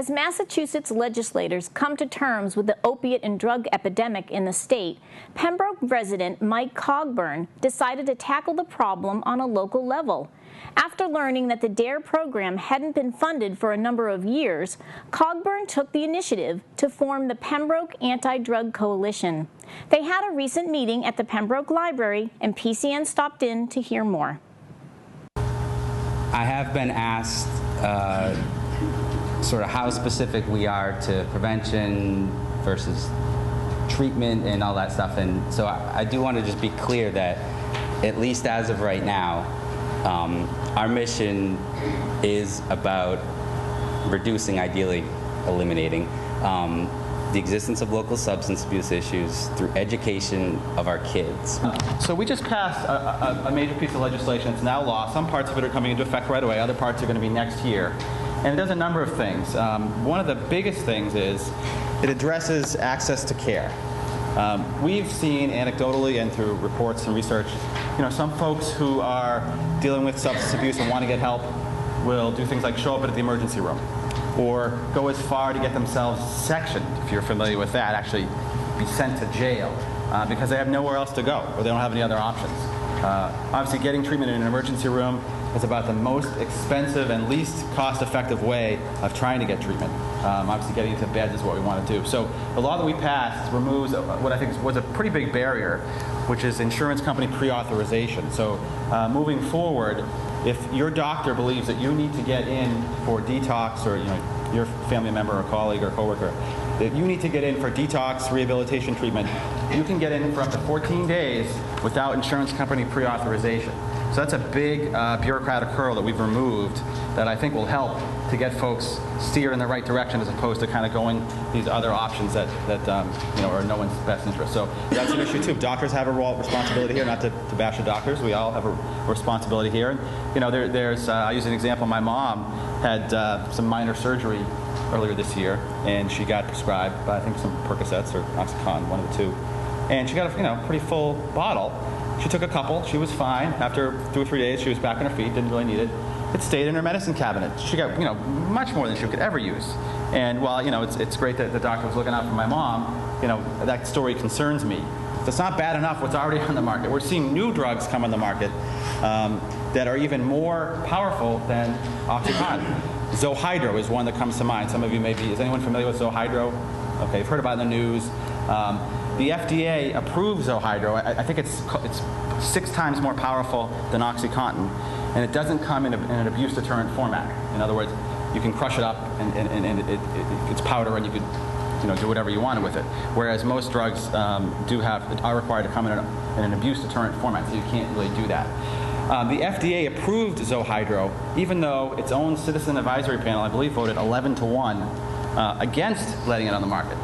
As Massachusetts legislators come to terms with the opiate and drug epidemic in the state, Pembroke resident Mike Cogburn decided to tackle the problem on a local level. After learning that the DARE program hadn't been funded for a number of years, Cogburn took the initiative to form the Pembroke Anti-Drug Coalition. They had a recent meeting at the Pembroke Library, and PCN stopped in to hear more. I have been asked sort of how specific we are to prevention versus treatment and all that stuff, and so I do want to just be clear that at least as of right now, our mission is about reducing, ideally eliminating, the existence of local substance abuse issues through education of our kids. So we just passed a major piece of legislation. It's now law. Some parts of it are coming into effect right away. Other parts are going to be next year. And it does a number of things. One of the biggest things is it addresses access to care. We've seen anecdotally and through reports and research, some folks who are dealing with substance abuse and want to get help will do things like show up at the emergency room or go as far to get themselves sectioned, if you're familiar with that, actually be sent to jail because they have nowhere else to go or they don't have any other options. Obviously, getting treatment in an emergency room is about the most expensive and least cost-effective way of trying to get treatment. Obviously, getting into beds is what we want to do. So the law that we passed removes what I think was a pretty big barrier, which is insurance company pre-authorization. So moving forward, if your doctor believes that you need to get in for detox, or your family member or colleague or coworker, that you need to get in for detox rehabilitation treatment, you can get in for up to 14 days without insurance company pre-authorization. So that's a big bureaucratic hurdle that we've removed that I think will help to get folks steer in the right direction as opposed to kind of going these other options that are in no one's best interest. So that's an issue too. Doctors have a responsibility here, not to bash the doctors. We all have a responsibility here. And, there's I use an example. My mom had some minor surgery earlier this year, and she got prescribed, I think, some Percocets or Oxycontin, one of the two. And she got a pretty full bottle. She took a couple. She was fine. After 2 or 3 days, she was back on her feet. Didn't really need it. It stayed in her medicine cabinet. She got much more than she could ever use. And while it's great that the doctor was looking out for my mom, that story concerns me. It's not bad enough what's already on the market. We're seeing new drugs come on the market that are even more powerful than OxyContin. Zohydro is one that comes to mind. Some of you is anyone familiar with Zohydro? Okay, you've heard about it in the news. The FDA approved Zohydro. I think it's 6 times more powerful than OxyContin, and it doesn't come in an abuse deterrent format. In other words, you can crush it up and it's powder, and you could do whatever you wanted with it. Whereas most drugs are required to come in an abuse deterrent format, so you can't really do that. The FDA approved Zohydro, even though its own citizen advisory panel, I believe, voted 11-1 against letting it on the market.